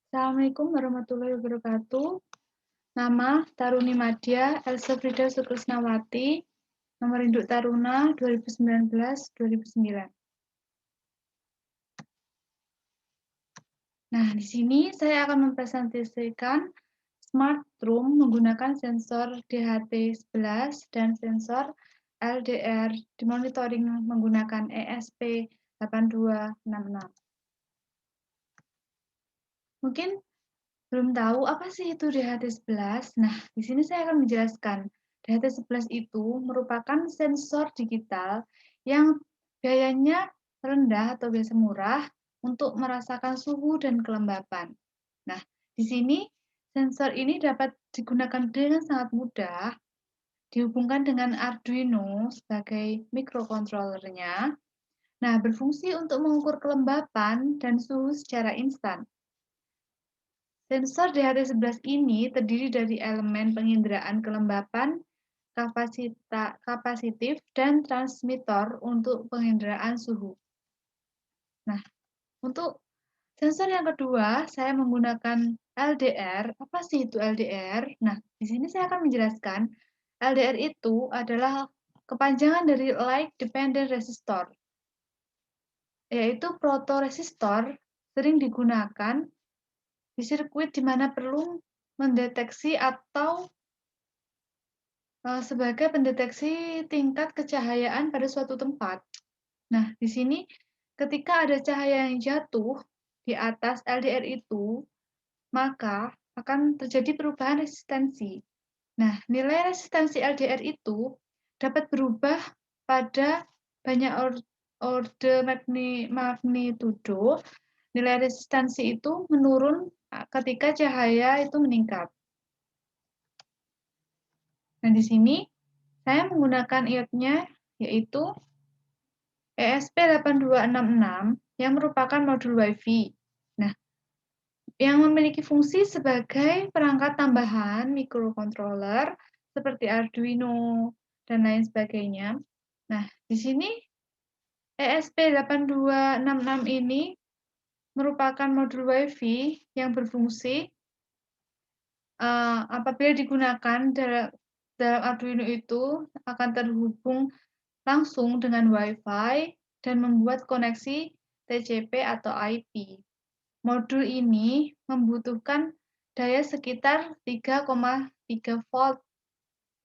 Assalamualaikum warahmatullahi wabarakatuh. Nama Taruni Madya Elsafrida Sukrisnawati, nomor induk Taruna 2019-2009. Nah, di sini saya akan mempresentasikan Smart Room menggunakan sensor DHT11 dan sensor LDR dimonitoring menggunakan ESP8266. Mungkin belum tahu apa sih itu DHT11? Nah, di sini saya akan menjelaskan. DHT11 itu merupakan sensor digital yang biayanya rendah atau biasa murah untuk merasakan suhu dan kelembapan. Nah, di sini sensor ini dapat digunakan dengan sangat mudah, dihubungkan dengan Arduino sebagai microcontrollernya. Nah, berfungsi untuk mengukur kelembapan dan suhu secara instan. Sensor DHT11 ini terdiri dari elemen penginderaan kelembapan, kapasitif, dan transmitter untuk penginderaan suhu. Nah, untuk sensor yang kedua, saya menggunakan LDR. Apa sih itu LDR? Nah, di sini saya akan menjelaskan. LDR itu adalah kepanjangan dari Light Dependent Resistor, yaitu protoresistor sering digunakan di sirkuit di mana perlu mendeteksi atau sebagai pendeteksi tingkat kecahayaan pada suatu tempat. Nah, di sini ketika ada cahaya yang jatuh di atas LDR itu, maka akan terjadi perubahan resistensi. Nah, nilai resistensi LDR itu dapat berubah pada banyak orde magnitudo. Nilai resistensi itu menurun ketika cahaya itu meningkat. Nah, di sini saya menggunakan iotnya yaitu ESP8266 yang merupakan modul WiFi. Nah, yang memiliki fungsi sebagai perangkat tambahan microcontroller seperti Arduino dan lain sebagainya. Nah, di sini ESP8266 ini merupakan modul WiFi yang berfungsi apabila digunakan dalam Arduino itu akan terhubung langsung dengan Wi-Fi dan membuat koneksi TCP atau IP. Modul ini membutuhkan daya sekitar 3,3 volt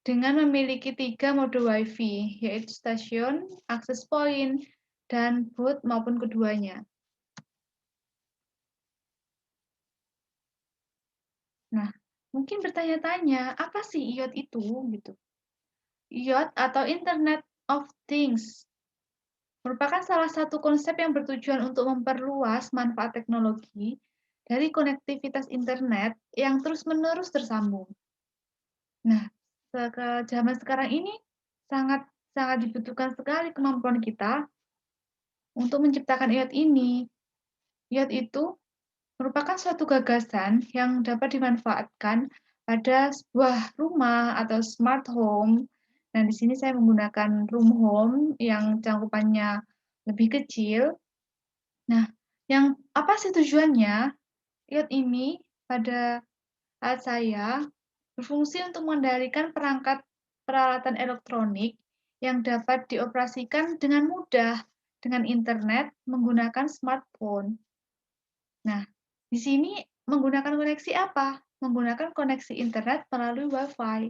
dengan memiliki 3 modul Wi-Fi, yaitu stasiun, access point, dan boot maupun keduanya. Nah, mungkin bertanya-tanya, apa sih IoT itu? Gitu. IoT atau Internet of Things merupakan salah satu konsep yang bertujuan untuk memperluas manfaat teknologi dari konektivitas internet yang terus-menerus tersambung. Nah, zaman sekarang ini sangat dibutuhkan sekali kemampuan kita untuk menciptakan IoT ini. IoT itu merupakan suatu gagasan yang dapat dimanfaatkan pada sebuah rumah atau smart home. Nah, di sini saya menggunakan room home yang cangkupannya lebih kecil. Nah, yang apa sih tujuannya? IoT ini pada saat saya berfungsi untuk mengendalikan perangkat peralatan elektronik yang dapat dioperasikan dengan mudah dengan internet menggunakan smartphone. Nah, di sini menggunakan koneksi apa? Menggunakan koneksi internet melalui Wi-Fi.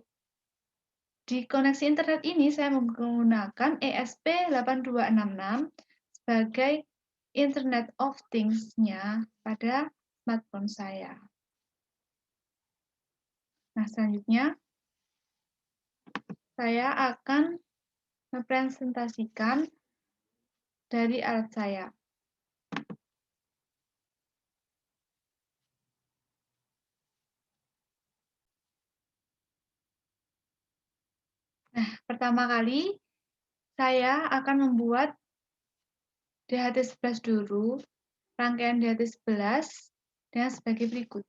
Di koneksi internet ini saya menggunakan ESP8266 sebagai Internet of Things-nya pada smartphone saya. Nah, selanjutnya saya akan mempresentasikan dari alat saya. Nah, pertama kali saya akan membuat DHT11 dulu, rangkaian DHT11 dengan sebagai berikut.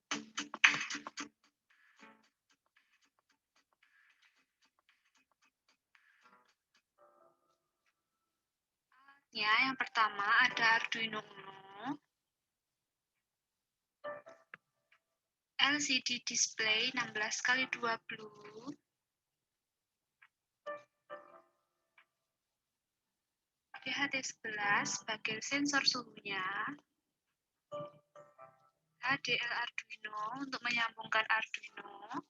Ya, yang pertama ada Arduino Uno. LCD display 16x20. DHT11 sebagai sensor suhunya. HDL Arduino untuk menyambungkan Arduino.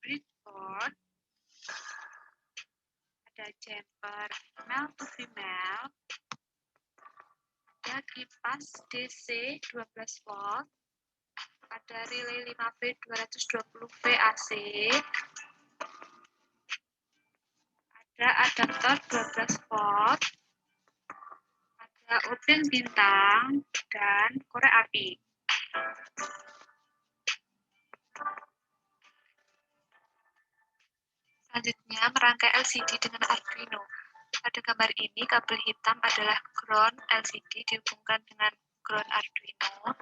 Breadboard. Ada jumper male to female. Ada kipas DC 12 volt. Ada relay 5V 220V AC. Ada adaptor 12 volt. Ada obeng bintang dan korek api. Selanjutnya, merangkai LCD dengan Arduino. Pada gambar ini, kabel hitam adalah ground LCD dihubungkan dengan ground Arduino.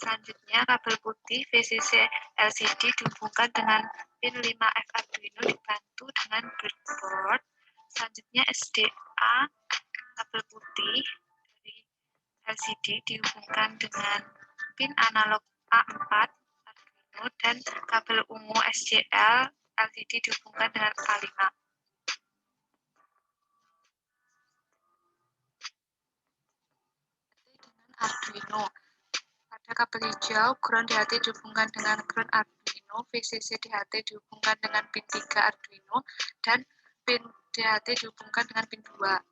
Selanjutnya, kabel putih VCC LCD dihubungkan dengan pin 5F Arduino dibantu dengan breadboard. Selanjutnya, SDA kabel putih dari LCD dihubungkan dengan pin analog A4 Arduino dan kabel ungu SCL LCD dihubungkan dengan A5. Arduino. Pada kabel hijau, ground DHT dihubungkan dengan ground Arduino, VCC DHT dihubungkan dengan pin 3 Arduino, dan pin DHT dihubungkan dengan pin 2.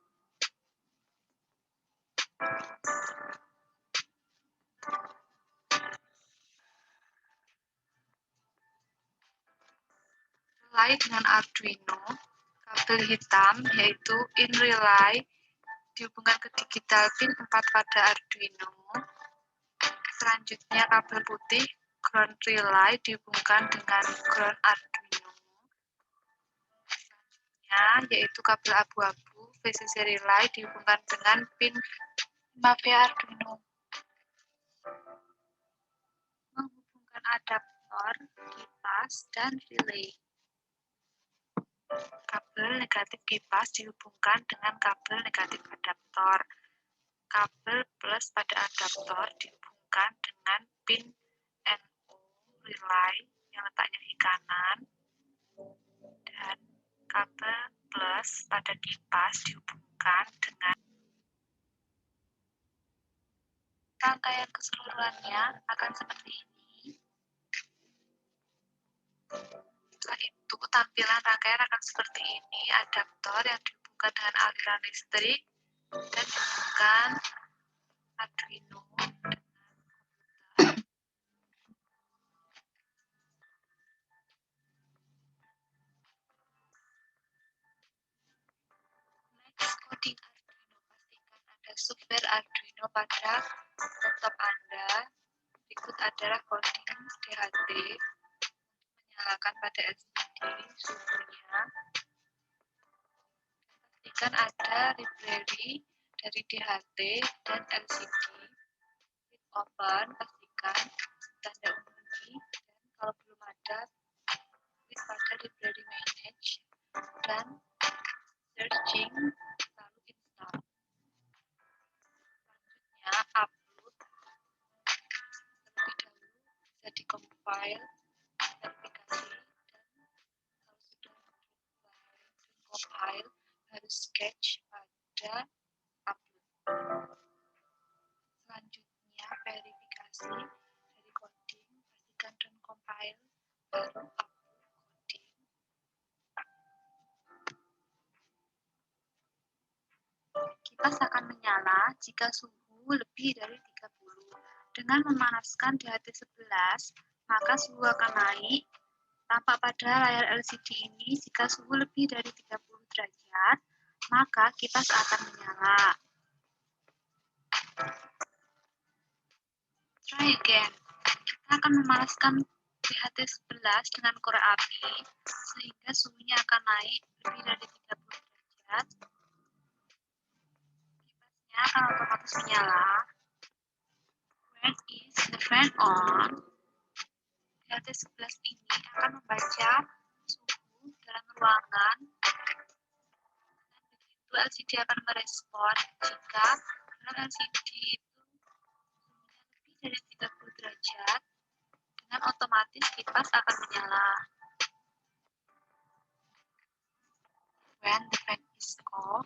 Relay dengan Arduino, kabel hitam yaitu in relay dihubungkan ke digital pin 4 pada Arduino. Selanjutnya kabel putih ground relay dihubungkan dengan ground Arduino. Selanjutnya yaitu kabel abu-abu VCC relay dihubungkan dengan pin 5V Arduino. Menghubungkan adaptor, kipas, dan relay. Kabel negatif kipas dihubungkan dengan kabel negatif adaptor. Kabel plus pada adaptor dihubungkan dengan pin NO relay yang letaknya di kanan. Dan kabel plus pada kipas dihubungkan dengan rangkaian keseluruhannya akan seperti ini. Setelah itu, tampilan rangkaian akan seperti ini. Adaptor yang dihubungkan dengan aliran listrik dan dihubungkan Arduino dengan next coding Arduino. Pastikan ada software Arduino pada laptop Anda. Berikut adalah coding DHT. Menyalakan pada LCD suhunya. Pastikan ada library dari DHT dan LCD. Klik open, pastikan tanda undi, dan kalau belum ada, klik pada library manage dan searching, lalu install. Selanjutnya upload. Terlebih dahulu bisa di-compile, verifikasi, dan kalau sudah compile, harus sketch pada upload. Selanjutnya verifikasi dari coding, pastikan dan compile, baru upload coding. Kipas akan menyala jika suhu lebih dari 30. Dengan memanaskan DHT11, maka suhu akan naik. Tampak pada layar LCD ini, jika suhu lebih dari 30 derajat, maka kipas akan menyala. Try again. Kita akan memanaskan DHT11 dengan korek api, sehingga suhunya akan naik lebih dari 30 derajat. Kipasnya akan otomatis menyala. When is the fan on? DHT11 ini akan membaca suhu dalam ruangan. Dan begitu LCD akan merespon jika dalam LCD itu suhunya lebih dari 30 derajat. dengan otomatis kipas akan menyala. When the fan is off,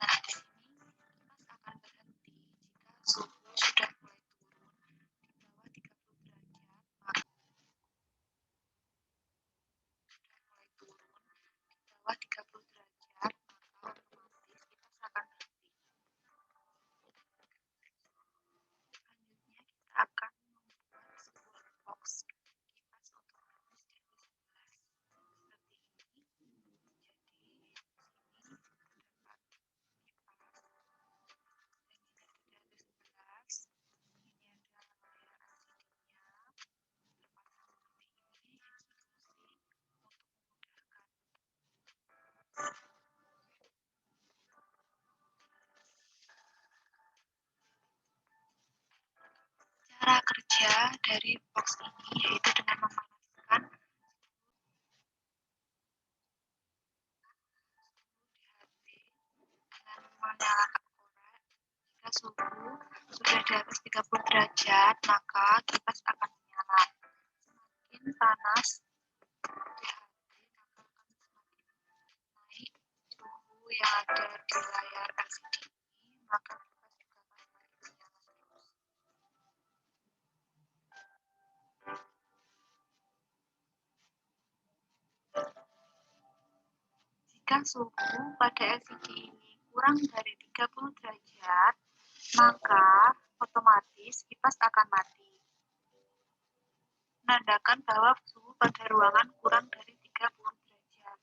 nah di sini kipas akan berhenti jika suhu sudah mulai turun di bawah 30 derajat, maka otomatis kipas akan berhenti. Selanjutnya kita akan membuat sebuah box kipas otomatis dari 11 seperti ini. Jadi di sini terdapat kipas dan ini dari 11. Ini ada layar LCD-nya terpasang seperti ini, instruksi untuk memudahkan. Cara kerja dari box ini yaitu dengan memanaskan dengan menyalakan korek. Jika suhu sudah di atas 30 derajat, maka kipas akan menyala. Semakin panas di HP, maka akan semakin naik suhu yang ada di layar LCD ini, maka kipas juga akan semakin menyala terus. Jika suhu pada LCD ini kurang dari 30 derajat, maka otomatis kipas akan mati. Menandakan bahwa suhu pada ruangan kurang dari 30 derajat.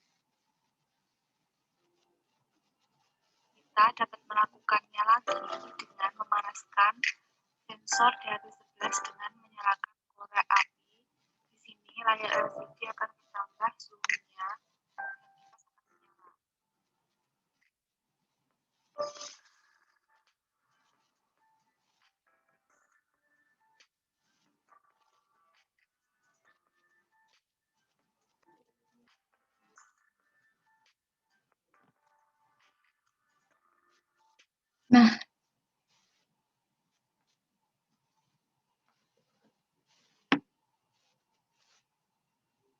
Kita dapat melakukannya lagi dengan memanaskan sensor dari 11 dengan menyalakan korek api. Di sini layar LCD akan bertambah suhunya dan kipas akan menyala.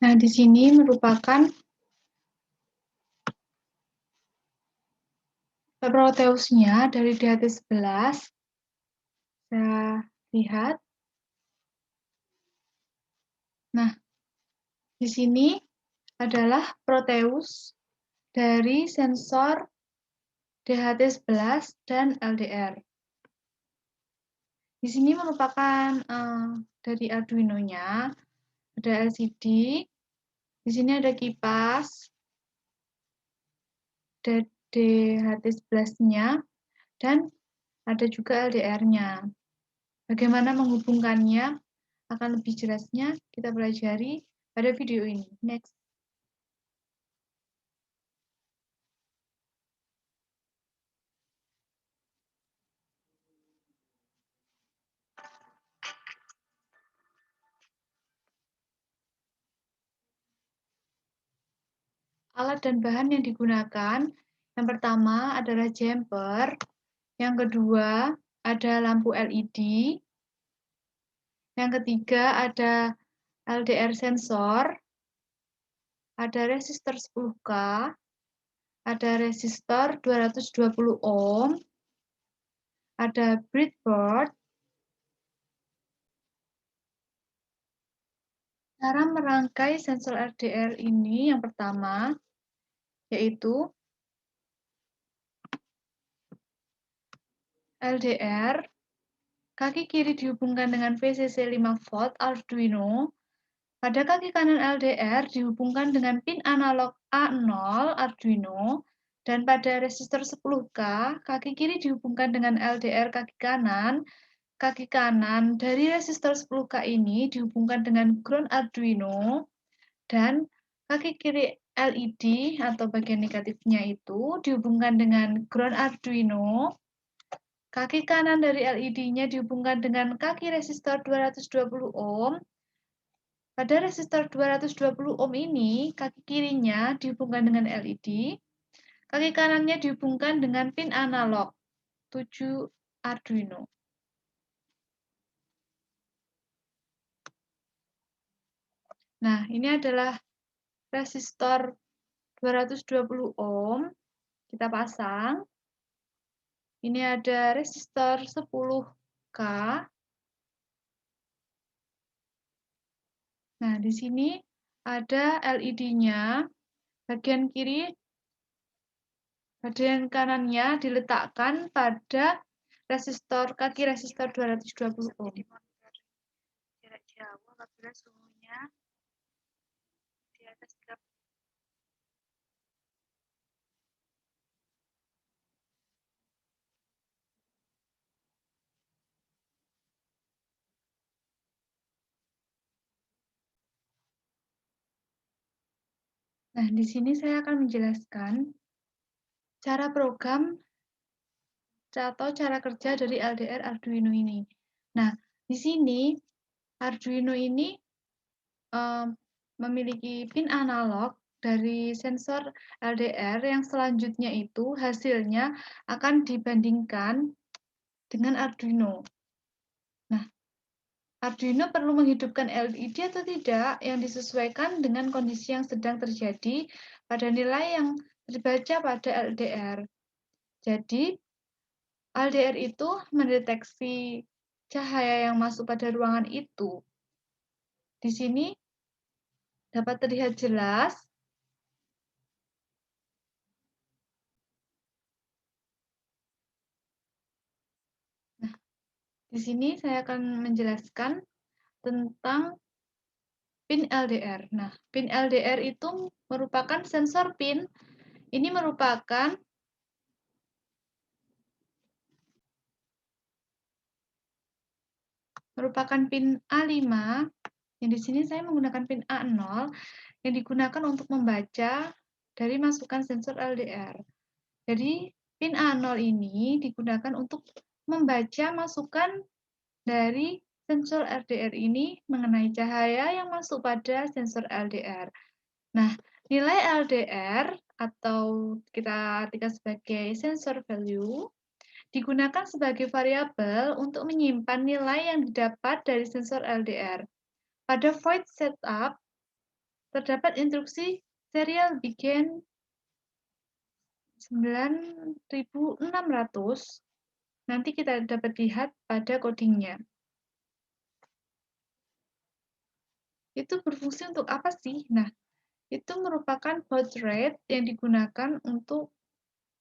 Nah, di sini merupakan Proteusnya dari DHT11. Saya lihat. Nah, di sini adalah Proteus dari sensor DHT11 dan LDR. Di sini merupakan dari Arduino-nya, ada LCD, di sini ada kipas, ada DHT11-nya, dan ada juga LDR-nya. Bagaimana menghubungkannya akan lebih jelasnya kita pelajari pada video ini. Next. Alat dan bahan yang digunakan, yang pertama adalah jumper, yang kedua ada lampu LED, yang ketiga ada LDR sensor, ada resistor 10K, ada resistor 220 ohm, ada breadboard. Cara merangkai sensor LDR ini yang pertama yaitu LDR, kaki kiri dihubungkan dengan VCC 5V Arduino. Pada kaki kanan LDR dihubungkan dengan pin analog A0 Arduino, dan pada resistor 10K, kaki kiri dihubungkan dengan LDR kaki kanan. Kaki kanan dari resistor 10K ini dihubungkan dengan ground Arduino, dan kaki kiri LED atau bagian negatifnya itu dihubungkan dengan ground Arduino. Kaki kanan dari LED-nya dihubungkan dengan kaki resistor 220 ohm. Pada resistor 220 ohm ini, kaki kirinya dihubungkan dengan LED, kaki kanannya dihubungkan dengan pin analog 7 Arduino. Nah, ini adalah resistor 220 ohm. Kita pasang. Ini ada resistor 10K. Nah, di sini ada LED-nya. Bagian kiri, bagian kanannya diletakkan pada kaki resistor 220 ohm. Jarak jauh apabila suhunya di atas 30. Nah, di sini saya akan menjelaskan cara program atau cara kerja dari LDR Arduino ini. Nah, di sini Arduino ini memiliki pin analog dari sensor LDR yang selanjutnya itu hasilnya akan dibandingkan dengan Arduino. Nah, Arduino perlu menghidupkan LED atau tidak yang disesuaikan dengan kondisi yang sedang terjadi pada nilai yang terbaca pada LDR. Jadi, LDR itu mendeteksi cahaya yang masuk pada ruangan itu. Di sini dapat terlihat jelas. Nah, di sini saya akan menjelaskan tentang pin LDR. Nah, pin LDR itu merupakan sensor pin. Ini merupakan pin A5. Yang di sini saya menggunakan pin A0 yang digunakan untuk membaca dari masukan sensor LDR. Jadi, pin A0 ini digunakan untuk membaca masukan dari sensor LDR ini mengenai cahaya yang masuk pada sensor LDR. Nah, nilai LDR atau kita artikan sebagai sensor value digunakan sebagai variabel untuk menyimpan nilai yang didapat dari sensor LDR. Pada void setup, terdapat instruksi serial begin 9600. Nanti kita dapat lihat pada codingnya. Itu berfungsi untuk apa sih? Nah, itu merupakan baud rate yang digunakan untuk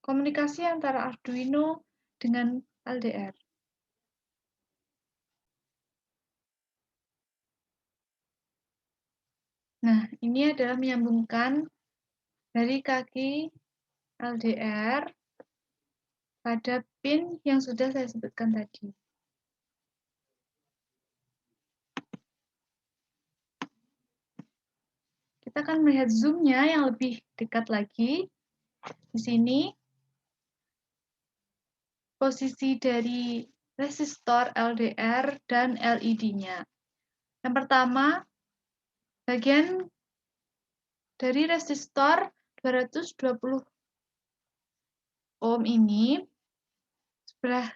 komunikasi antara Arduino dengan LDR. Nah, ini adalah menyambungkan dari kaki LDR pada pin yang sudah saya sebutkan tadi. Kita akan melihat zoom-nya yang lebih dekat lagi. Di sini, posisi dari resistor LDR dan LED-nya. Yang pertama, bagian dari resistor 220 ohm ini, sebelah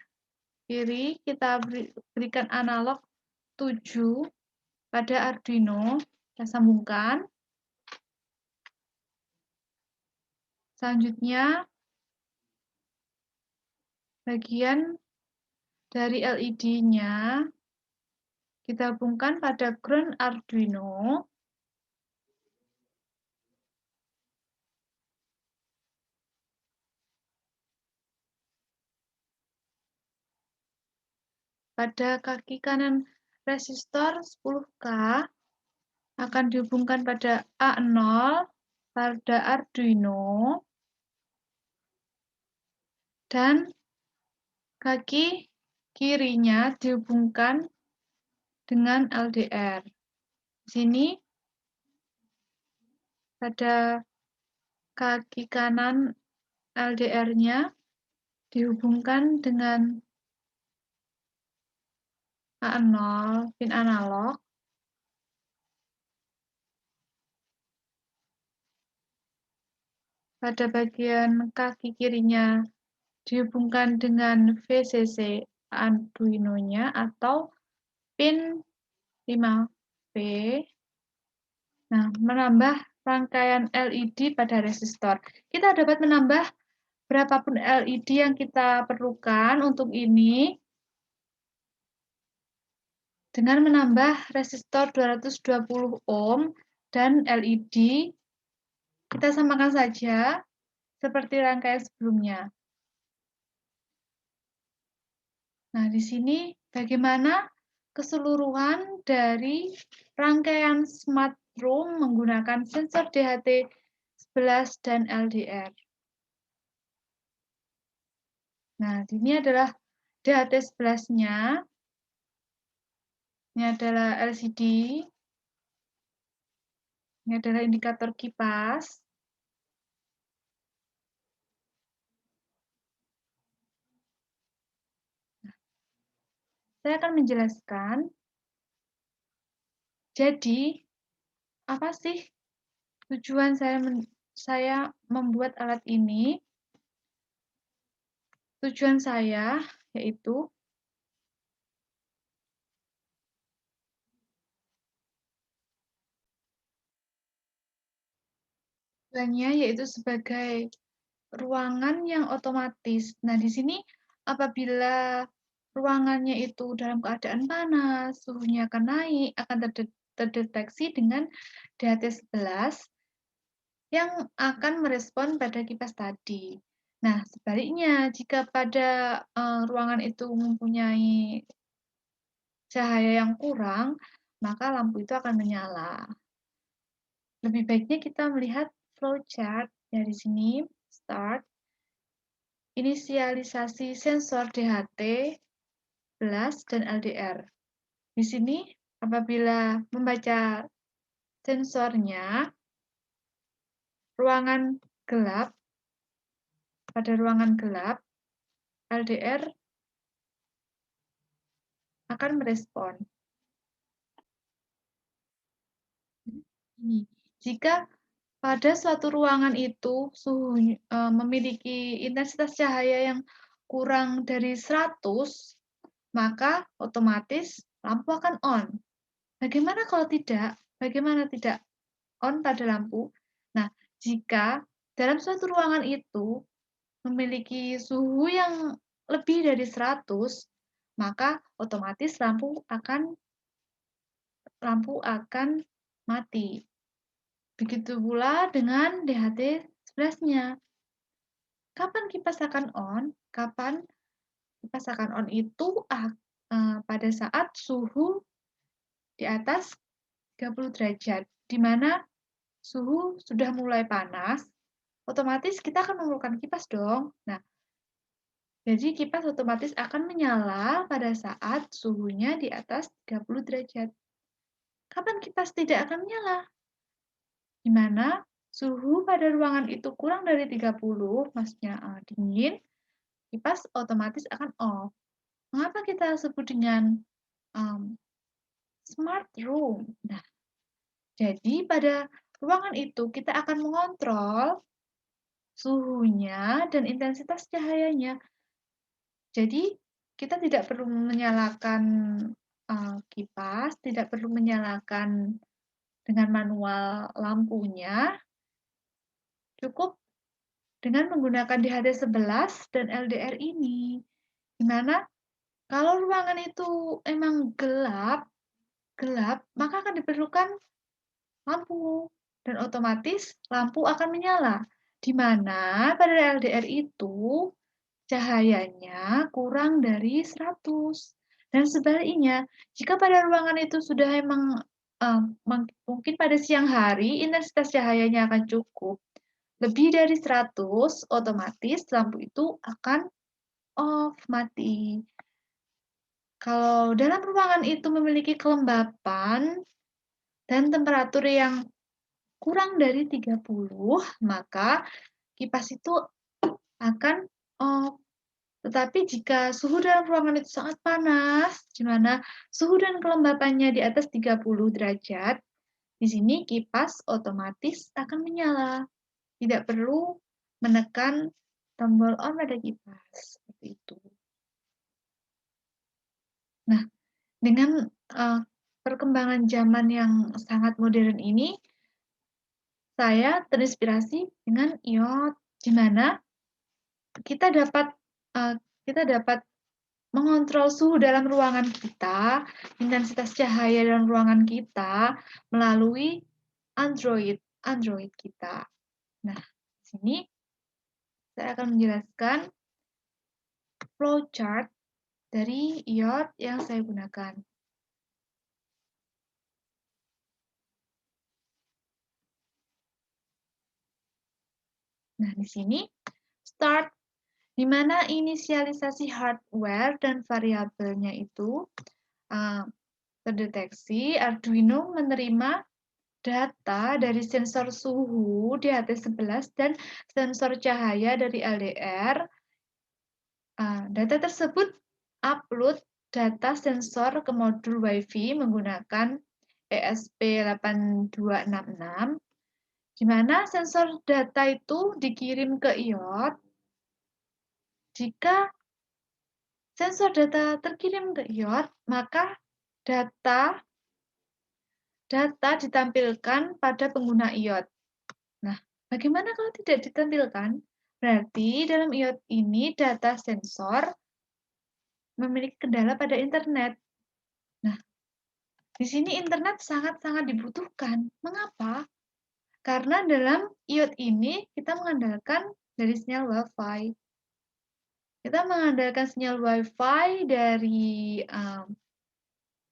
kiri kita berikan analog 7 pada Arduino, kita sambungkan. Selanjutnya, bagian dari LED-nya kita hubungkan pada ground Arduino. Pada kaki kanan resistor 10K akan dihubungkan pada A0 pada Arduino dan kaki kirinya dihubungkan dengan LDR. Di sini pada kaki kanan LDR-nya dihubungkan dengan A0 pin analog. Pada bagian kaki kirinya dihubungkan dengan VCC Arduino-nya atau pin 5V. Nah, menambah rangkaian LED pada resistor. Kita dapat menambah berapapun LED yang kita perlukan untuk ini dengan menambah resistor 220 ohm dan LED. Kita samakan saja seperti rangkaian sebelumnya. Nah, di sini bagaimana keseluruhan dari rangkaian smart room menggunakan sensor DHT11 dan LDR. Nah, ini adalah DHT11-nya. Ini adalah LCD. Ini adalah indikator kipas. Saya akan menjelaskan. Jadi, apa sih tujuan saya membuat alat ini? Tujuan saya yaitu sebagai ruangan yang otomatis. Nah, di sini apabila ruangannya itu dalam keadaan panas, suhunya akan naik, akan terdeteksi dengan DHT11 yang akan merespon pada kipas tadi. Nah, sebaliknya, jika pada ruangan itu mempunyai cahaya yang kurang, maka lampu itu akan menyala. Lebih baiknya kita melihat flowchart dari sini, start, inisialisasi sensor DHT11 dan LDR. Di sini, apabila membaca sensornya, ruangan gelap, pada ruangan gelap, LDR akan merespon. Jika pada suatu ruangan itu memiliki intensitas cahaya yang kurang dari 100, maka otomatis lampu akan on. Bagaimana kalau tidak? Bagaimana tidak on pada lampu? Nah, jika dalam suatu ruangan itu memiliki suhu yang lebih dari 100, maka otomatis lampu akan mati. Begitu pula dengan DHT11-nya. Kapan kipas akan on? Kapan kipas akan on itu pada saat suhu di atas 30 derajat, di mana suhu sudah mulai panas, otomatis kita akan memerlukan kipas dong. Nah, jadi kipas otomatis akan menyala pada saat suhunya di atas 30 derajat. Kapan kipas tidak akan menyala? Di mana suhu pada ruangan itu kurang dari 30, maksudnya dingin, kipas otomatis akan off. Mengapa kita sebut dengan smart room? Nah, jadi pada ruangan itu kita akan mengontrol suhunya dan intensitas cahayanya. Jadi kita tidak perlu menyalakan kipas, tidak perlu menyalakan dengan manual lampunya, cukup dengan menggunakan DHT11 dan LDR ini. Di mana kalau ruangan itu emang gelap, maka akan diperlukan lampu dan otomatis lampu akan menyala. Di mana pada LDR itu cahayanya kurang dari 100. Dan sebaliknya, jika pada ruangan itu sudah emang mungkin pada siang hari intensitas cahayanya akan cukup lebih dari 100, otomatis lampu itu akan off, mati. Kalau dalam ruangan itu memiliki kelembapan dan temperatur yang kurang dari 30, maka kipas itu akan off. Tetapi jika suhu dalam ruangan itu sangat panas, di mana suhu dan kelembapannya di atas 30 derajat, di sini kipas otomatis akan menyala. Tidak perlu menekan tombol on pada kipas, seperti itu. Nah, dengan perkembangan zaman yang sangat modern ini, saya terinspirasi dengan iot, di mana kita dapat mengontrol suhu dalam ruangan kita, intensitas cahaya dalam ruangan kita melalui Android kita. Nah, di sini saya akan menjelaskan flowchart dari iot yang saya gunakan. Nah, di sini start, di mana inisialisasi hardware dan variabelnya itu terdeteksi. Arduino menerima data dari sensor suhu DHT11 dan sensor cahaya dari LDR. Data tersebut upload data sensor ke modul Wi-Fi menggunakan ESP8266, di mana sensor data itu dikirim ke iot. Jika sensor data terkirim ke iot, maka data ditampilkan pada pengguna iot. Nah, bagaimana kalau tidak ditampilkan? Berarti dalam iot ini data sensor memiliki kendala pada internet. Nah, di sini internet sangat-sangat dibutuhkan. Mengapa? Karena dalam iot ini kita mengandalkan dari sinyal Wi-Fi. Kita mengandalkan sinyal Wi-Fi dari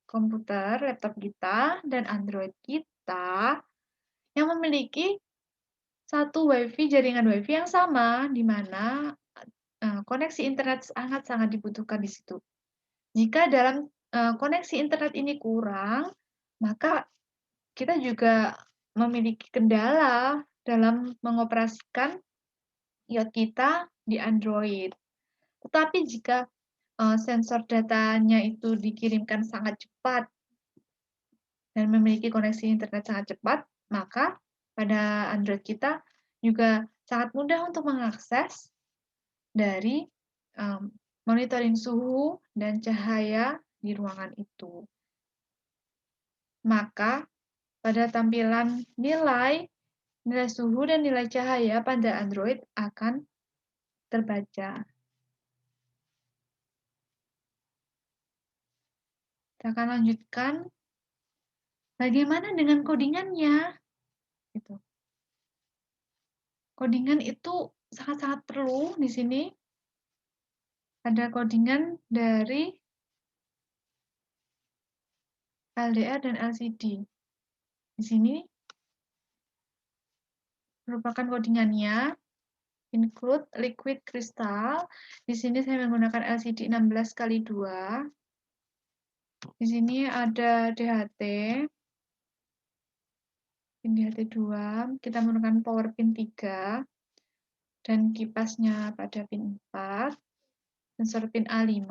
komputer, laptop kita, dan Android kita yang memiliki satu jaringan Wi-Fi yang sama, di mana koneksi internet sangat-sangat dibutuhkan di situ. Jika dalam koneksi internet ini kurang, maka kita juga memiliki kendala dalam mengoperasikan iot kita di Android. Tetapi jika sensor datanya itu dikirimkan sangat cepat dan memiliki koneksi internet sangat cepat, maka pada Android kita juga sangat mudah untuk mengakses dari monitoring suhu dan cahaya di ruangan itu. Maka pada tampilan nilai suhu dan nilai cahaya pada Android akan terbaca. Kita akan lanjutkan. Bagaimana dengan codingannya? Gitu. Codingan itu sangat-sangat perlu di sini. Ada codingan dari LDR dan LCD. Di sini merupakan codingannya, include liquid crystal. Di sini saya menggunakan LCD 16x2. Di sini ada DHT, pin DHT2, kita menggunakan power pin 3, dan kipasnya pada pin 4, sensor pin A5,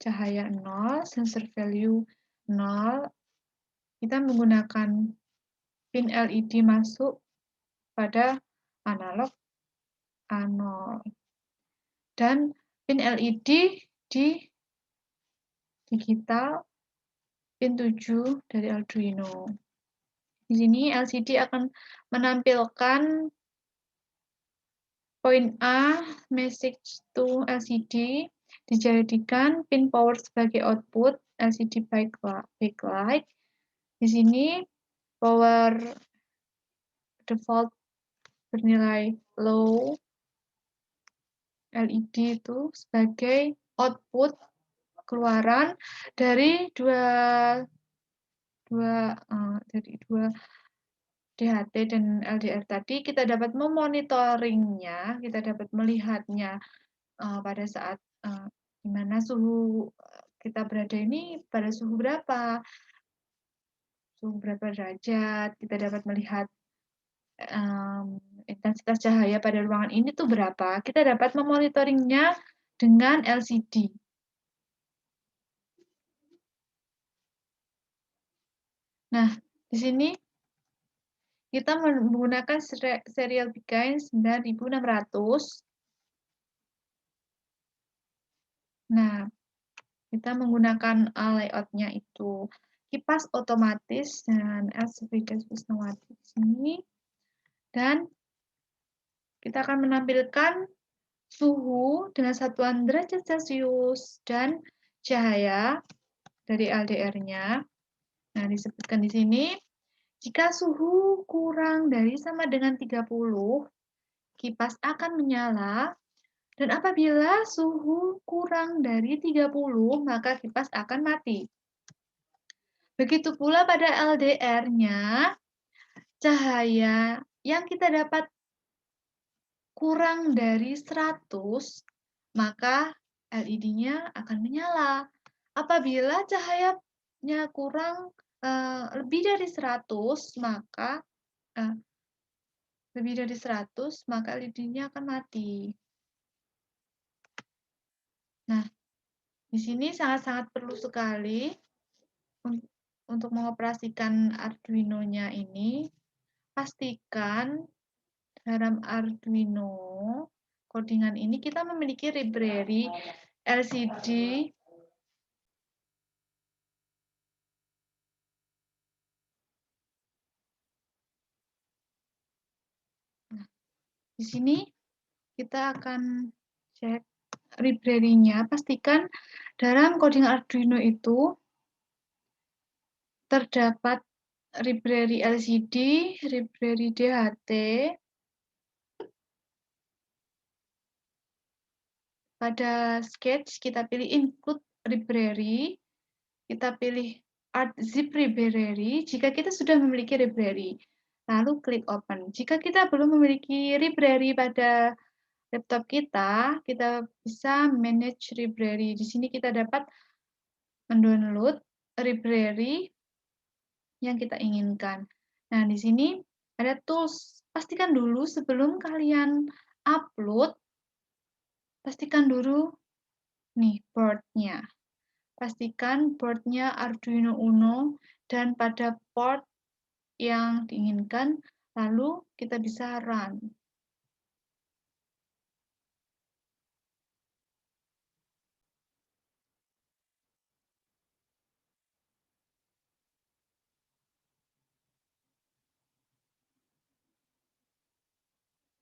cahaya 0, sensor value 0. Kita menggunakan pin LED masuk pada analog A0. Dan pin LED di digital pin 7 dari Arduino. Di sini LCD akan menampilkan poin A, message to LCD, dijadikan pin power sebagai output LCD backlight. Di sini power default bernilai low, LED itu sebagai output keluaran dari dua DHT dan LDR tadi. Kita dapat memonitoringnya, kita dapat melihatnya pada saat di mana suhu kita berada ini pada suhu berapa derajat. Kita dapat melihat intensitas cahaya pada ruangan ini tuh berapa. Kita dapat memonitoringnya dengan LCD. Nah, di sini kita menggunakan serial Beacon 9600. Nah, kita menggunakan layoutnya itu kipas otomatis dan LCD Wisnowati di sini. Dan kita akan menampilkan suhu dengan satuan derajat Celcius dan cahaya dari LDR-nya. Nah, disebutkan di sini, jika suhu kurang dari sama dengan 30, kipas akan menyala, dan apabila suhu kurang dari 30, maka kipas akan mati. Begitu pula pada LDR-nya, cahaya yang kita dapat kurang dari 100, maka LED-nya akan menyala. Apabila cahayanya kurang lebih dari 100, maka LED-nya akan mati. Nah, di sini sangat-sangat perlu sekali untuk mengoperasikan Arduino-nya ini, pastikan dalam Arduino codingan ini kita memiliki library LCD di sini kita akan cek library-nya. Pastikan dalam coding Arduino itu terdapat library LCD, library DHT. Pada sketch kita pilih include library, kita pilih art zip library jika kita sudah memiliki library. Lalu klik open. Jika kita belum memiliki library pada laptop kita bisa manage library. Di sini kita dapat mendownload library yang kita inginkan. Nah, di sini ada tools. Pastikan dulu sebelum kalian upload, pastikan dulu nih board-nya. Pastikan board-nya Arduino Uno dan pada port yang diinginkan, lalu kita bisa run.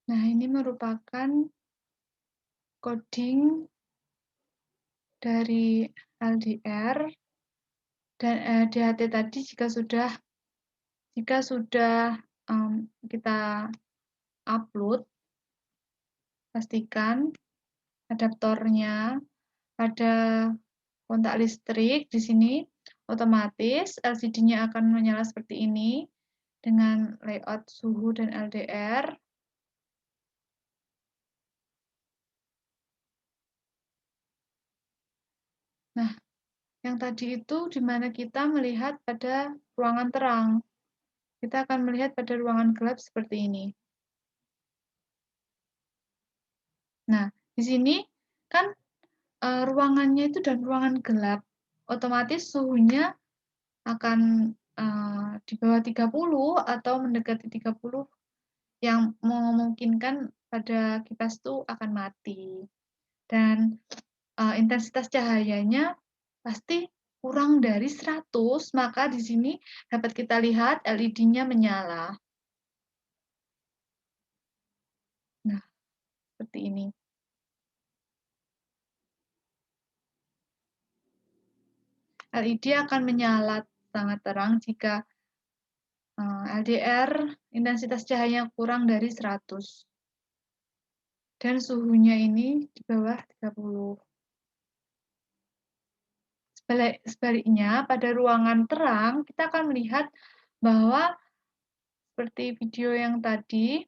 Nah, ini merupakan coding dari LDR dan DHT tadi jika sudah kita upload, pastikan adaptornya ada kontak listrik di sini, otomatis LCD-nya akan menyala seperti ini dengan layout suhu dan LDR. Nah, yang tadi itu di mana kita melihat pada ruangan terang. Kita akan melihat pada ruangan gelap seperti ini. Nah, di sini kan ruangannya itu dan ruangan gelap. Otomatis suhunya akan di bawah 30 atau mendekati 30 yang memungkinkan pada kipas itu akan mati. Dan intensitas cahayanya pasti kurang dari 100, maka di sini dapat kita lihat LED-nya menyala. Nah, seperti ini. LED akan menyala sangat terang jika LDR intensitas cahayanya kurang dari 100. Dan suhunya ini di bawah 30. Sebaliknya, pada ruangan terang, kita akan melihat bahwa seperti video yang tadi,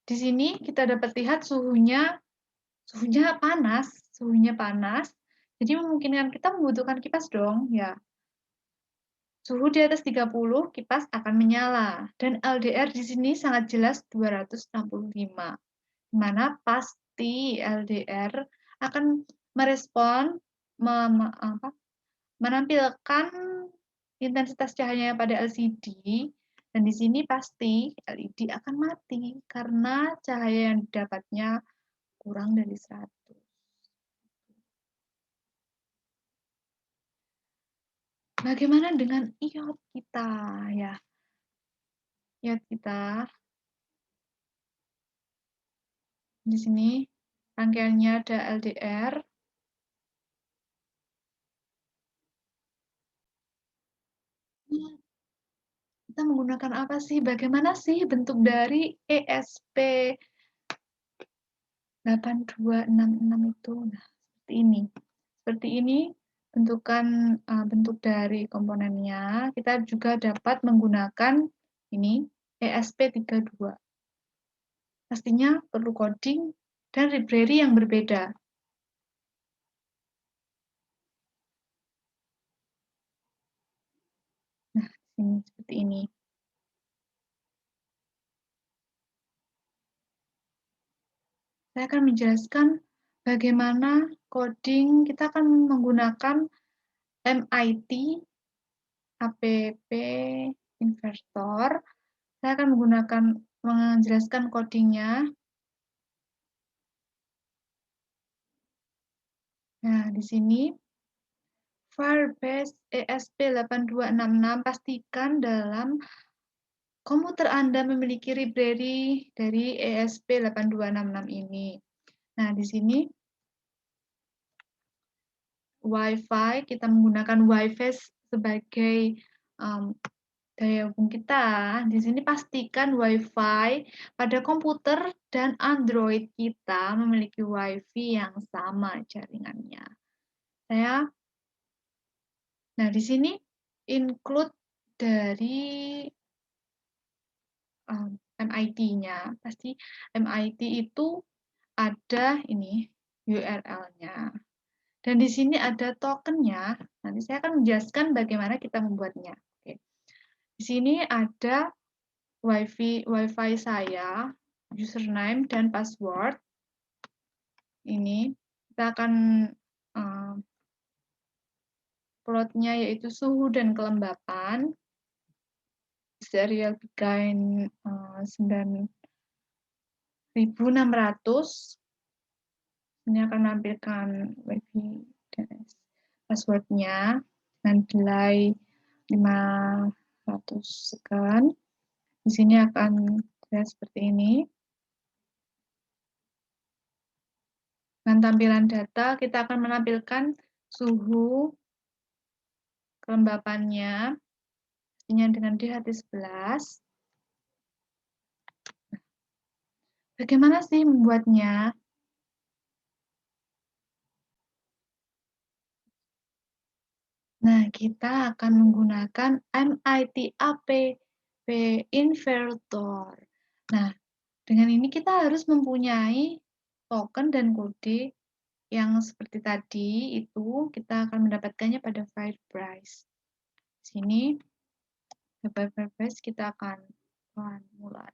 di sini kita dapat lihat suhunya panas, jadi memungkinkan kita membutuhkan kipas dong, ya. Suhu di atas 30, kipas akan menyala, dan LDR di sini sangat jelas 265, di mana pasti LDR akan merespon menampilkan intensitas cahaya pada LCD, dan di sini pasti LED akan mati karena cahaya yang didapatnya kurang dari 100. Bagaimana dengan iot kita ya? Lihat kita. Di sini rangkaiannya ada LDR. Kita menggunakan apa sih? Bagaimana sih bentuk dari ESP8266 itu? Nah, seperti ini. Seperti ini bentuk dari komponennya. Kita juga dapat menggunakan ini ESP32. Pastinya perlu coding dan library yang berbeda. Nah, sini seperti ini. Saya akan menjelaskan bagaimana coding. Kita akan menggunakan MIT app inverter. Saya akan menjelaskan codingnya. Nah, di sini Firebase ESP8266 pastikan dalam komputer Anda memiliki library dari ESP8266 ini. Nah, di sini Wi-Fi, kita menggunakan Wi-Fi sebagai daya hubung kita. Di sini pastikan Wi-Fi pada komputer dan Android kita memiliki Wi-Fi yang sama jaringannya. Nah, di sini include dari MIT-nya. Pasti MIT itu ada ini URL-nya. Dan di sini ada tokennya. Nanti saya akan menjelaskan bagaimana kita membuatnya. Oke. Di sini ada Wi-Fi saya, username dan password. Ini kita akan plotnya yaitu suhu dan kelembapan. Serial Begain 9600. Ini akan menampilkan Wi-Fi dan passwordnya dengan delay 500 sekian. Di sini akan terlihat seperti ini. Dengan tampilan data, kita akan menampilkan suhu, kelembapannya, dengan DHT11. Bagaimana sih membuatnya? Nah, kita akan menggunakan MIT app inverter. Nah, dengan ini kita harus mempunyai token dan kode yang seperti tadi itu kita akan mendapatkannya pada Firebase. Sini pada Firebase kita akan mulai.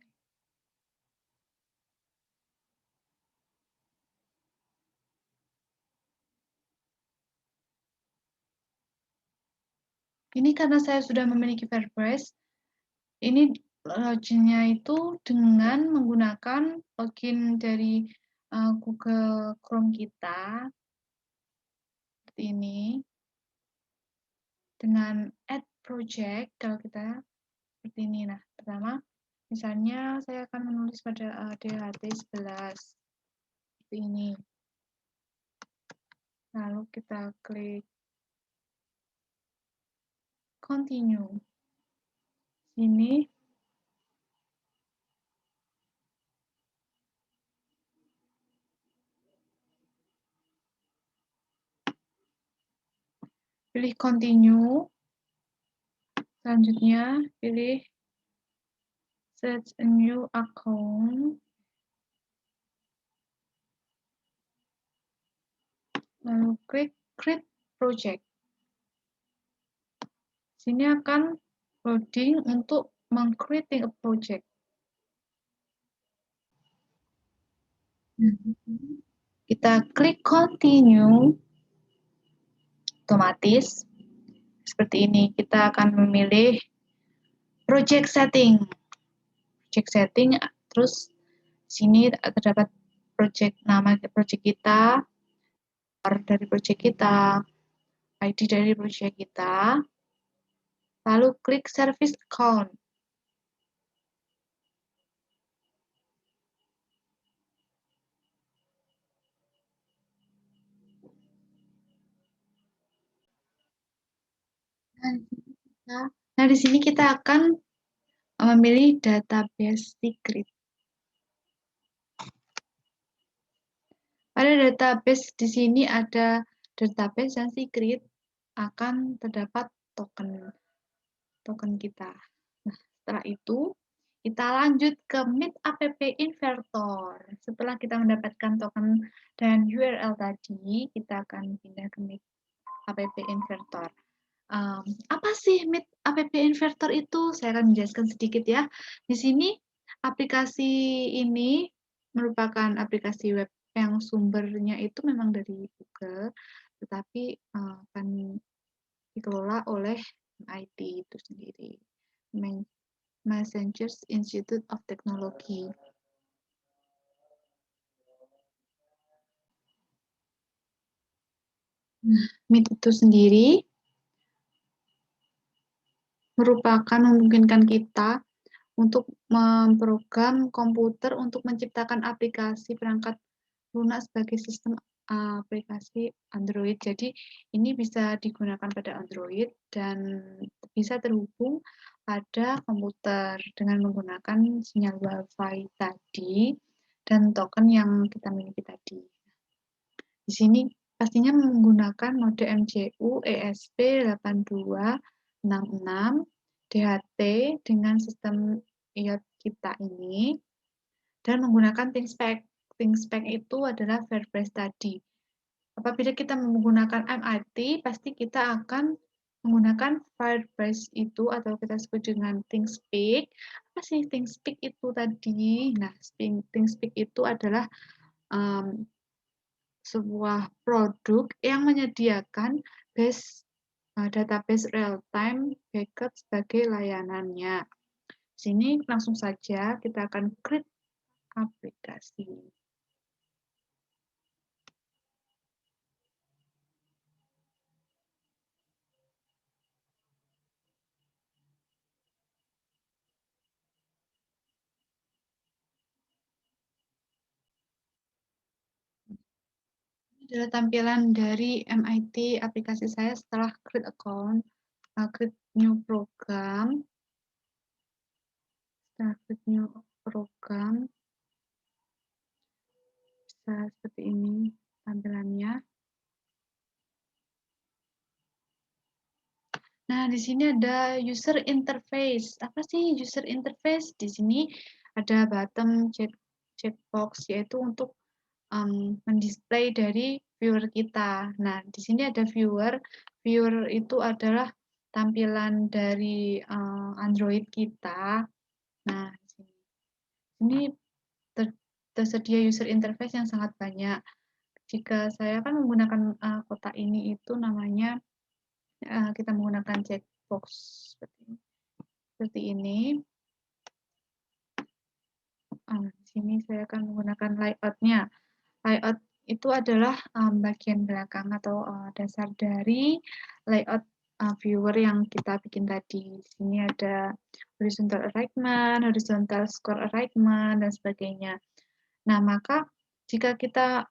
Ini karena saya sudah memiliki Firebase, ini loginnya itu dengan menggunakan login dari Google Chrome kita seperti ini dengan add project. Kalau kita seperti ini, nah pertama misalnya saya akan menulis pada DHT11 seperti ini, lalu kita klik continue. Sini pilih continue, selanjutnya pilih set a new account, lalu klik create project. Sini akan loading untuk meng-creating a project. Kita klik continue, otomatis seperti ini. Kita akan memilih project setting. Project setting, terus sini terdapat nama project kita, dari project kita, ID dari project kita, lalu klik service account. Nah, di sini kita akan memilih database secret. Pada database di sini ada database yang secret, akan terdapat token kita. Nah, setelah itu kita lanjut ke Meet App Inverter. Setelah kita mendapatkan token dan URL tadi, kita akan pindah ke Meet App Inverter. Apa sih Meet App Inverter itu? Saya akan menjelaskan sedikit ya. Di sini aplikasi ini merupakan aplikasi web yang sumbernya itu memang dari Google, tetapi akan dikelola oleh MIT itu sendiri, Massachusetts Institute of Technology. Nah, Meet itu sendiri merupakan memungkinkan kita untuk memprogram komputer untuk menciptakan aplikasi perangkat lunak sebagai sistem aplikasi Android. Jadi ini bisa digunakan pada Android dan bisa terhubung pada komputer dengan menggunakan sinyal WiFi tadi dan token yang kita miliki tadi. Di sini pastinya menggunakan mode MCU ESP8266 DHT dengan sistem IOT kita ini dan menggunakan ThinkSpec. ThinkSpec itu adalah Firebase tadi. Apabila kita menggunakan MIT, pasti kita akan menggunakan Firebase itu atau kita sebut dengan ThinkSpeak. Apa sih ThinkSpeak itu tadi? Nah, ThinkSpeak itu adalah sebuah produk yang menyediakan database real-time backup sebagai layanannya. Sini langsung saja kita akan create aplikasi. Ini adalah tampilan dari MIT aplikasi saya setelah create account, create new program. Setelah create new program, bisa seperti ini tampilannya. Nah, di sini ada user interface. Apa sih user interface? Di sini ada button checkbox, yaitu untuk mendisplay dari viewer kita. Nah, di sini ada viewer. Viewer itu adalah tampilan dari Android kita. Nah, di sini tersedia user interface yang sangat banyak. Jika saya kan menggunakan kotak ini, itu namanya kita menggunakan checkbox seperti ini. Di sini saya akan menggunakan layout-nya. Layout itu adalah bagian belakang atau dasar dari layout viewer yang kita bikin tadi. Di sini ada horizontal alignment, horizontal score alignment, dan sebagainya. Nah, maka jika kita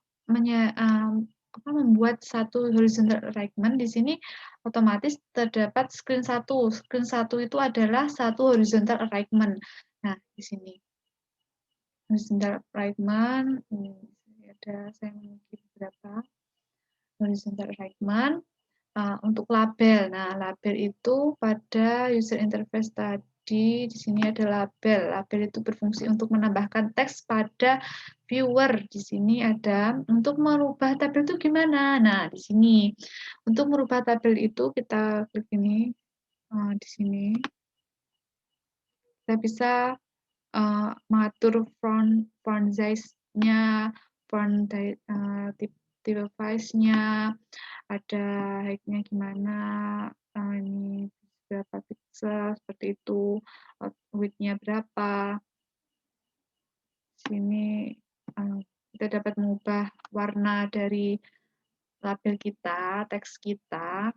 membuat satu horizontal alignment, di sini otomatis terdapat screen 1. Screen 1 itu adalah satu horizontal alignment. Nah, di sini horizontal alignment, saya memiliki beberapa horizontal alignment. Untuk label, nah label itu pada user interface tadi, di sini ada label. Label itu berfungsi untuk menambahkan teks pada viewer. Di sini ada untuk merubah tabel itu gimana? Nah, di sini untuk merubah tabel itu kita klik ini, di sini kita bisa mengatur font size-nya, font typeface-nya, ada height-nya gimana, ini berapa pixel, seperti itu, width-nya berapa. Sini kita dapat mengubah warna dari label kita, teks kita.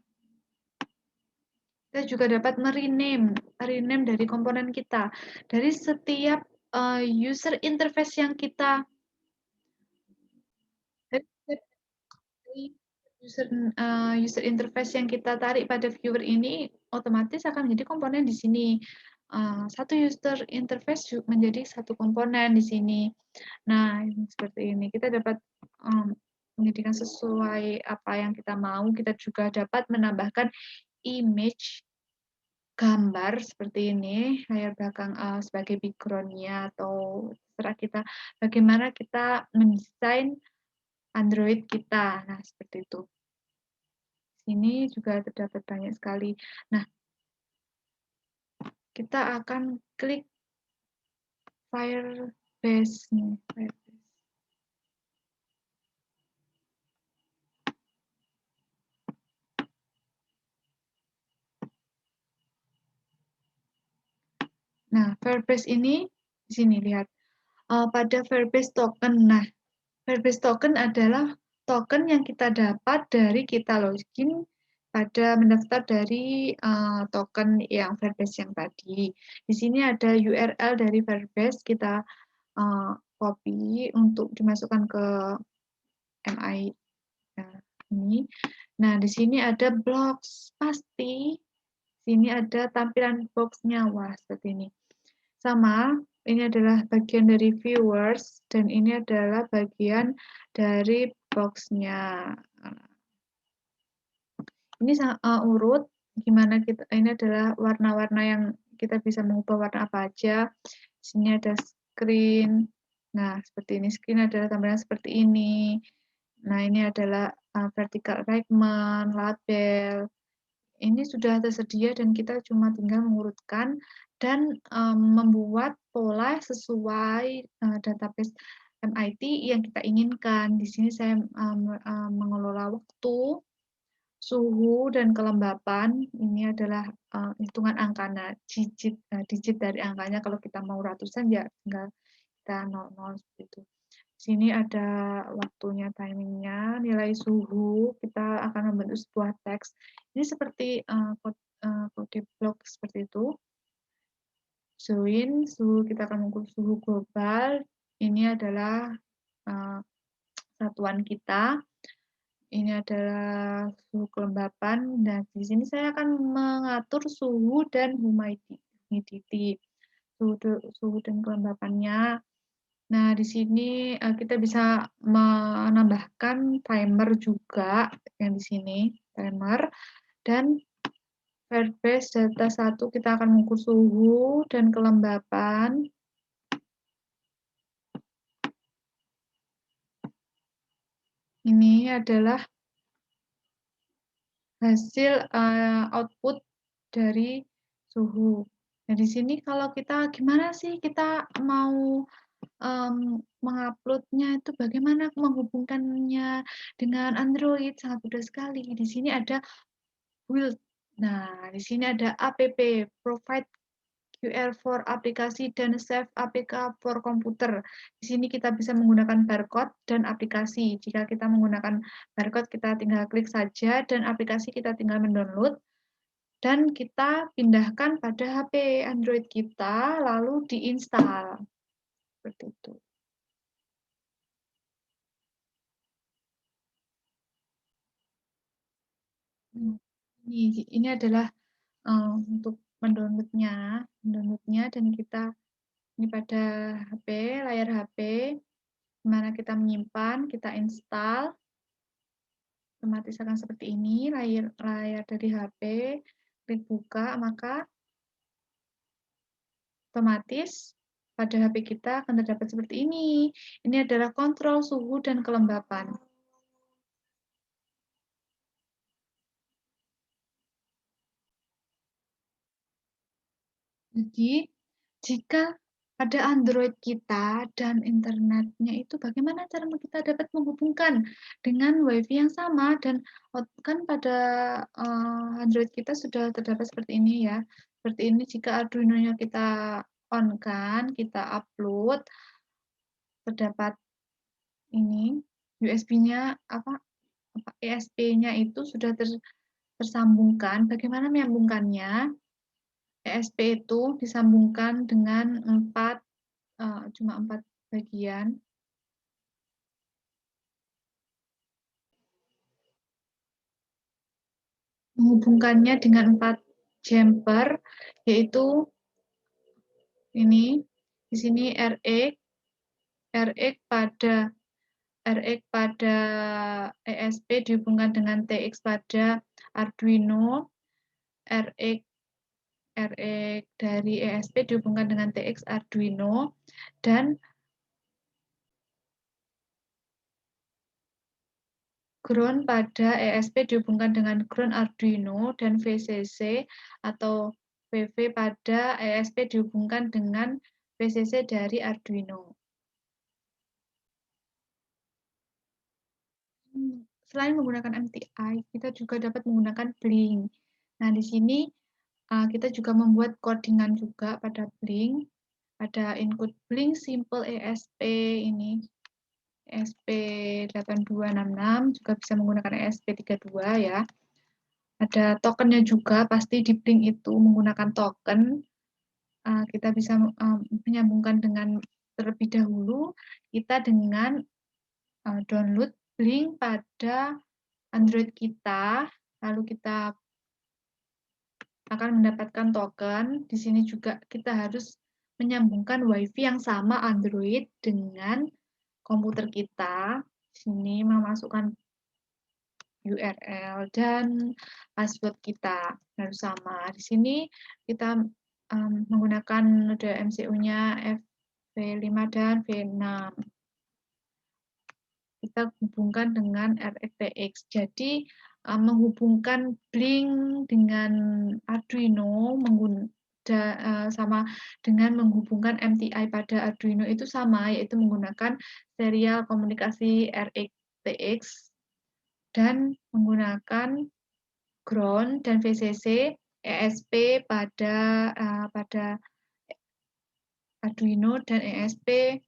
Kita juga dapat rename dari komponen kita. Dari setiap user interface yang kita User interface yang kita tarik pada viewer ini otomatis akan menjadi komponen di sini. Satu user interface menjadi satu komponen di sini. Nah, seperti ini. Kita dapat menjadikan sesuai apa yang kita mau. Kita juga dapat menambahkan image gambar seperti ini, layar belakang sebagai background-nya, atau terserah kita bagaimana kita mendesain Android kita. Nah, seperti itu. Sini juga terdapat banyak sekali. Nah, kita akan klik Firebase nih, Firebase. Nah, Firebase ini di sini lihat pada Firebase token. Nah, Firebase token adalah token yang kita dapat dari kita login pada mendaftar dari token yang Firebase yang tadi. Di sini ada URL dari Firebase, kita copy untuk dimasukkan ke MI ini. Nah, di sini ada blocks, pasti sini ada tampilan boxnya. Wah, seperti ini. Sama, ini adalah bagian dari viewers, dan ini adalah bagian dari boxnya. Ini urut, gimana kita, ini adalah warna-warna yang kita bisa mengubah warna apa aja. Sini ada screen. Nah, seperti ini. Screen adalah tampilan seperti ini. Nah, ini adalah vertical alignment, label. Ini sudah tersedia dan kita cuma tinggal mengurutkan dan membuat pola sesuai database MIT yang kita inginkan. Di sini saya mengelola waktu, suhu, dan kelembapan. Ini adalah hitungan angkanya, digit dari angkanya. Kalau kita mau ratusan ya tinggal kita 00 seperti itu. Sini ada waktunya, timingnya, nilai suhu, kita akan membentuk sebuah teks. Ini seperti kode blok seperti itu. Join, suhu, kita akan mengukur suhu global. Ini adalah satuan kita. Ini adalah suhu kelembapan. Nah, di sini saya akan mengatur suhu dan humidity. Suhu dan kelembapannya. Nah, di sini kita bisa menambahkan timer juga yang di sini, timer. Dan Firebase data 1 kita akan mengukur suhu dan kelembapan. Ini adalah hasil output dari suhu. Nah, di sini kalau kita gimana sih kita mau menguploadnya itu, bagaimana menghubungkannya dengan Android, sangat mudah sekali. Di sini ada build. Nah, di sini ada app, provide QR for aplikasi, dan save APK for komputer. Di sini kita bisa menggunakan barcode dan aplikasi. Jika kita menggunakan barcode, kita tinggal klik saja, dan aplikasi kita tinggal mendownload, dan kita pindahkan pada HP Android kita, lalu diinstal. Seperti itu. Ini adalah untuk mendownloadnya, dan kita ini pada HP, layar HP, dimana kita menyimpan, kita install, otomatis akan seperti ini, layar dari HP, klik buka, maka otomatis pada HP kita akan terdapat seperti ini. Ini adalah kontrol suhu dan kelembapan. Jadi, jika pada Android kita dan internetnya itu bagaimana cara kita dapat menghubungkan dengan WiFi yang sama, dan kan pada Android kita sudah terdapat seperti ini ya. Seperti ini, jika Arduino-nya kita on kan, kita upload, terdapat ini USB-nya ESP-nya itu sudah tersambungkan. Bagaimana menyambungkannya? ESP itu disambungkan dengan cuma 4 bagian. menghubungkannya dengan 4 jumper, yaitu ini di sini RX pada ESP dihubungkan dengan TX pada Arduino, RX dari ESP dihubungkan dengan TX Arduino, dan ground pada ESP dihubungkan dengan ground Arduino, dan VCC atau VV pada ESP dihubungkan dengan VCC dari Arduino. Selain menggunakan MTI, kita juga dapat menggunakan Blink. Nah, di sini kita juga membuat codingan juga pada Blink. Ada include Blink Simple ESP ini. ESP8266 juga bisa menggunakan ESP32 ya. Ada tokennya juga, pasti di Blink itu menggunakan token. Kita bisa menyambungkan dengan terlebih dahulu kita dengan download Blink pada Android kita, lalu kita akan mendapatkan token. Di sini juga kita harus menyambungkan WiFi yang sama Android dengan komputer kita. Di sini memasukkan URL dan password kita harus sama. Di sini kita menggunakan node MCU-nya V5 dan V6. Kita hubungkan dengan RxTX. Jadi menghubungkan Blink dengan Arduino sama dengan menghubungkan MTI pada Arduino itu sama, yaitu menggunakan serial komunikasi RxTX dan menggunakan ground dan VCC ESP pada Arduino dan ESP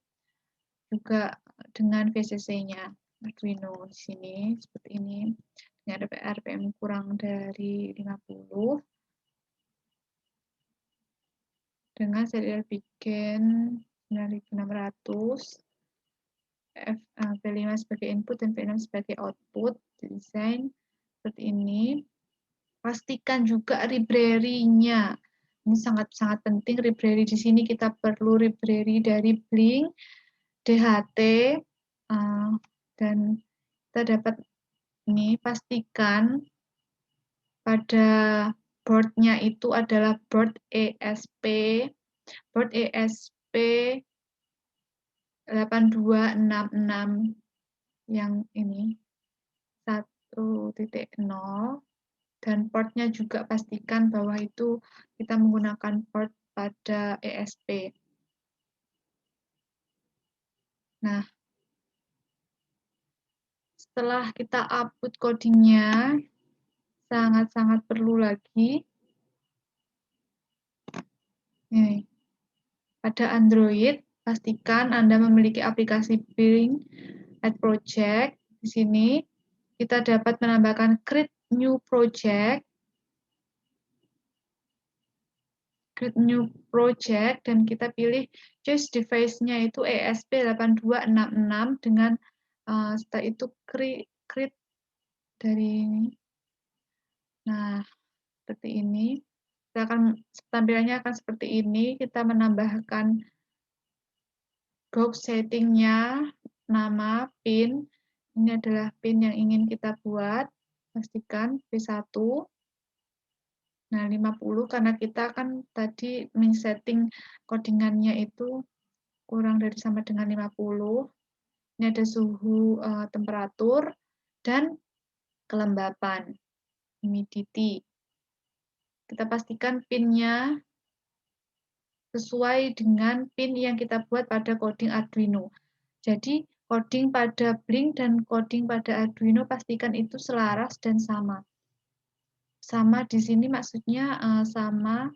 juga dengan VCC-nya Arduino di sini seperti ini dengan RPM kurang dari 50 dengan serial bikin 9600 V5 sebagai input dan V6 sebagai output. Desain seperti ini. Pastikan juga library-nya. Ini sangat-sangat penting library. Di sini kita perlu library dari Blink, DHT, dan kita dapat ini pastikan pada board-nya itu adalah board ESP 8266 yang ini 1.0, dan portnya juga pastikan bahwa itu kita menggunakan port pada ESP. Nah, setelah kita output codingnya, sangat-sangat perlu lagi ini. Pada Android, pastikan Anda memiliki aplikasi Blink Add Project. Di sini kita dapat menambahkan create new project, dan kita pilih choose device-nya itu ESP8266 dengan setelah itu create dari ini. Nah, seperti ini. Tampilannya akan seperti ini. Kita menambahkan box setting-nya, nama, pin. Ini adalah pin yang ingin kita buat. Pastikan P1. Nah, 50 karena kita kan tadi men-setting codingannya itu kurang dari sama dengan 50. Ini ada suhu temperatur dan kelembapan, humidity. Kita pastikan pin-nya sesuai dengan pin yang kita buat pada coding Arduino. Jadi, coding pada Blink dan coding pada Arduino pastikan itu selaras dan sama. Sama di sini maksudnya sama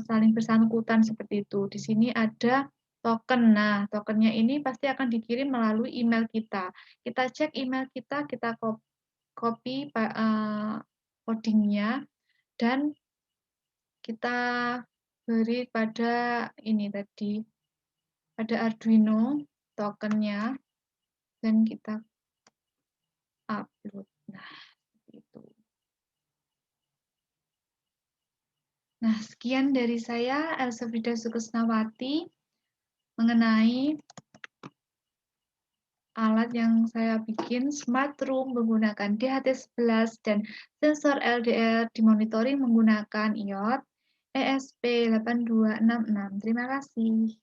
saling bersangkutan seperti itu. Di sini ada token. Nah, tokennya ini pasti akan dikirim melalui email kita. Kita cek email kita copy codingnya, dan kita beri pada ini tadi, pada Arduino tokennya, dan kita upload. Nah, seperti itu. Nah, sekian dari saya, Elsafrida Sukesnawati, mengenai alat yang saya bikin smart room menggunakan DHT11 dan sensor LDR dimonitoring menggunakan iOT ESP8266. Terima kasih.